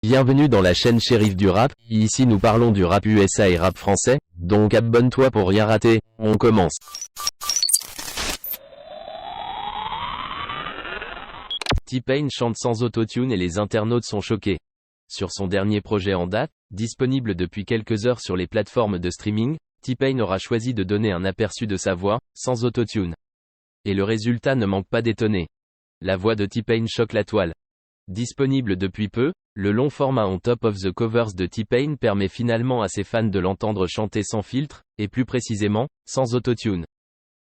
Bienvenue dans la chaîne Shérif du rap, ici nous parlons du rap USA et rap français, donc abonne-toi pour rien rater, on commence. T-Pain chante sans autotune et les internautes sont choqués. Sur son dernier projet en date, disponible depuis quelques heures sur les plateformes de streaming, T-Pain aura choisi de donner un aperçu de sa voix, sans autotune. Et le résultat ne manque pas d'étonner. La voix de T-Pain choque la toile. Disponible depuis peu, le long format On Top of the Covers de T-Pain permet finalement à ses fans de l'entendre chanter sans filtre, et plus précisément, sans autotune.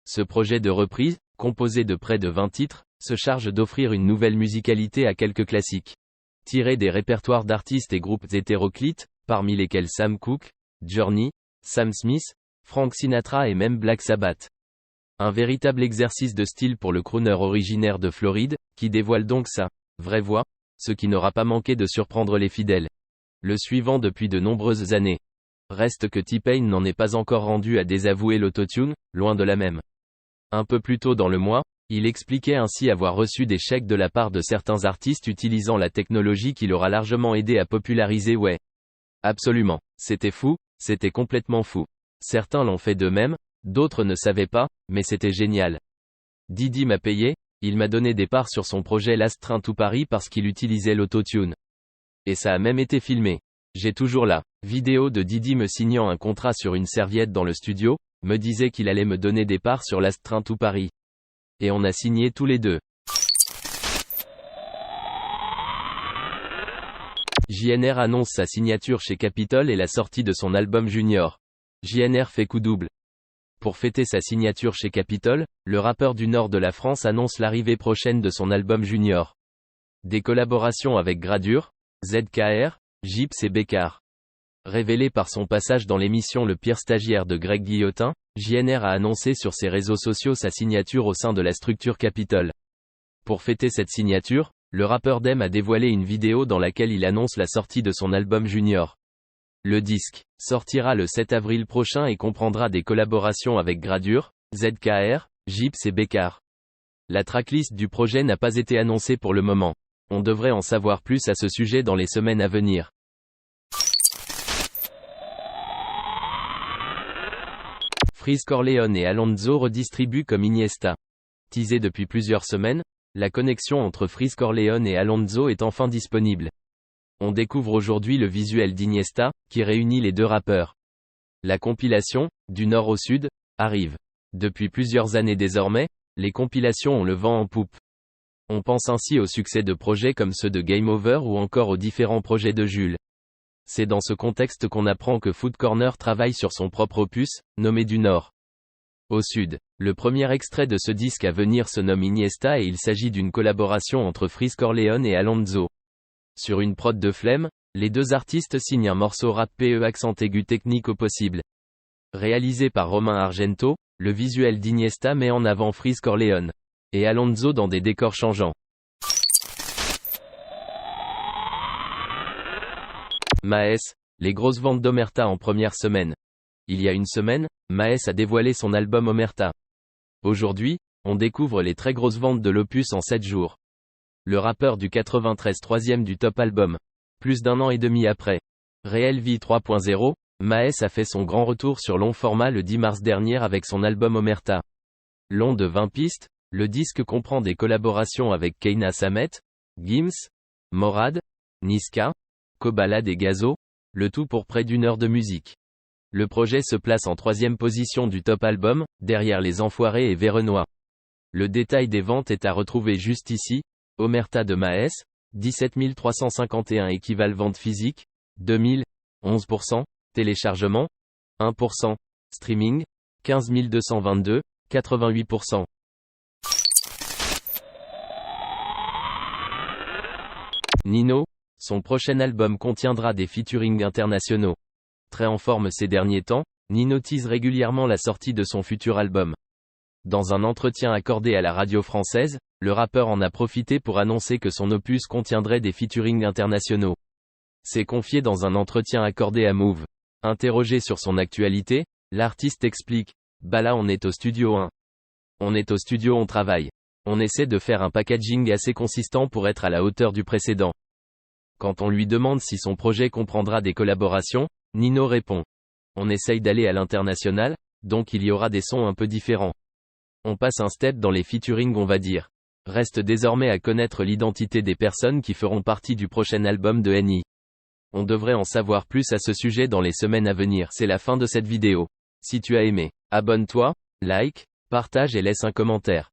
Ce projet de reprise, composé de près de 20 titres, se charge d'offrir une nouvelle musicalité à quelques classiques. Tirés des répertoires d'artistes et groupes hétéroclites, parmi lesquels Sam Cooke, Journey, Sam Smith, Frank Sinatra et même Black Sabbath. Un véritable exercice de style pour le crooner originaire de Floride, qui dévoile donc sa vraie voix, ce qui n'aura pas manqué de surprendre les fidèles. Le suivant depuis de nombreuses années. Reste que T-Pain n'en est pas encore rendu à désavouer l'autotune, loin de là même. Un peu plus tôt dans le mois, il expliquait ainsi avoir reçu des chèques de la part de certains artistes utilisant la technologie qui l'aura largement aidé à populariser ouais. Absolument. C'était fou, c'était complètement fou. Certains l'ont fait d'eux-mêmes, d'autres ne savaient pas, mais c'était génial. Diddy m'a payé, il m'a donné des parts sur son projet Last Train to Paris parce qu'il utilisait l'autotune. Et ça a même été filmé. J'ai toujours la vidéo de Diddy me signant un contrat sur une serviette dans le studio, me disait qu'il allait me donner des parts sur Last Train to Paris. Et on a signé tous les deux. JNR annonce sa signature chez Capitol et la sortie de son album Junior. JNR fait coup double. Pour fêter sa signature chez Capitol, le rappeur du nord de la France annonce l'arrivée prochaine de son album Junior. Des collaborations avec Gradure, ZKR, Gips et Bécard. Révélé par son passage dans l'émission Le Pire Stagiaire de Greg Guillotin, JNR a annoncé sur ses réseaux sociaux sa signature au sein de la structure Capitol. Pour fêter cette signature, le rappeur Dame a dévoilé une vidéo dans laquelle il annonce la sortie de son album Junior. Le disque sortira le 7 avril prochain et comprendra des collaborations avec Gradure, ZKR, Gips et Bécard. La tracklist du projet n'a pas été annoncée pour le moment. On devrait en savoir plus à ce sujet dans les semaines à venir. Freeze Corleone et Alonso redistribuent comme Iniesta. Teasé depuis plusieurs semaines, la connexion entre Freeze Corleone et Alonso est enfin disponible. On découvre aujourd'hui le visuel d'Iniesta, qui réunit les deux rappeurs. La compilation, du nord au sud, arrive. Depuis plusieurs années désormais, les compilations ont le vent en poupe. On pense ainsi au succès de projets comme ceux de Game Over ou encore aux différents projets de Jules. C'est dans ce contexte qu'on apprend que Food Corner travaille sur son propre opus, nommé Du Nord au Sud. Le premier extrait de ce disque à venir se nomme Iniesta et il s'agit d'une collaboration entre Freeze Corleone et Alonso. Sur une prod de flemme, les deux artistes signent un morceau rap PE accent aigu technique au possible. Réalisé par Romain Argento, le visuel d'Iniesta met en avant Freeze Corleone et Alonso dans des décors changeants. Maes, les grosses ventes d'Omerta en première semaine. Il y a une semaine, Maes a dévoilé son album Omerta. Aujourd'hui, on découvre les très grosses ventes de l'opus en 7 jours. Le rappeur du 93 troisième du top album. Plus d'un an et demi après. Réel Vie 3.0, Maes a fait son grand retour sur long format le 10 mars dernier avec son album Omerta. Long de 20 pistes, le disque comprend des collaborations avec Keina Samet, Gims, Morad, Niska, Kobalade et Gazo, le tout pour près d'une heure de musique. Le projet se place en 3e position du top album, derrière Les Enfoirés et Verenois. Le détail des ventes est à retrouver juste ici. Omerta de Maes, 17 351 équivalents ventes physiques, 2000, 11%, téléchargement, 1%, streaming, 15 222, 88%. Nino, son prochain album contiendra des featurings internationaux. Très en forme ces derniers temps, Nino tease régulièrement la sortie de son futur album. Dans un entretien accordé à la radio française, le rappeur en a profité pour annoncer que son opus contiendrait des featurings internationaux. C'est confié dans un entretien accordé à Move. Interrogé sur son actualité, l'artiste explique « Bah là on est au studio 1. On est au studio, on travaille. On essaie de faire un packaging assez consistant pour être à la hauteur du précédent. Quand on lui demande si son projet comprendra des collaborations, Nino répond: on essaye d'aller à l'international, donc il y aura des sons un peu différents. On passe un step dans les featuring, on va dire. Reste désormais à connaître l'identité des personnes qui feront partie du prochain album de NI. On devrait en savoir plus à ce sujet dans les semaines à venir. C'est la fin de cette vidéo. Si tu as aimé, abonne-toi, like, partage et laisse un commentaire.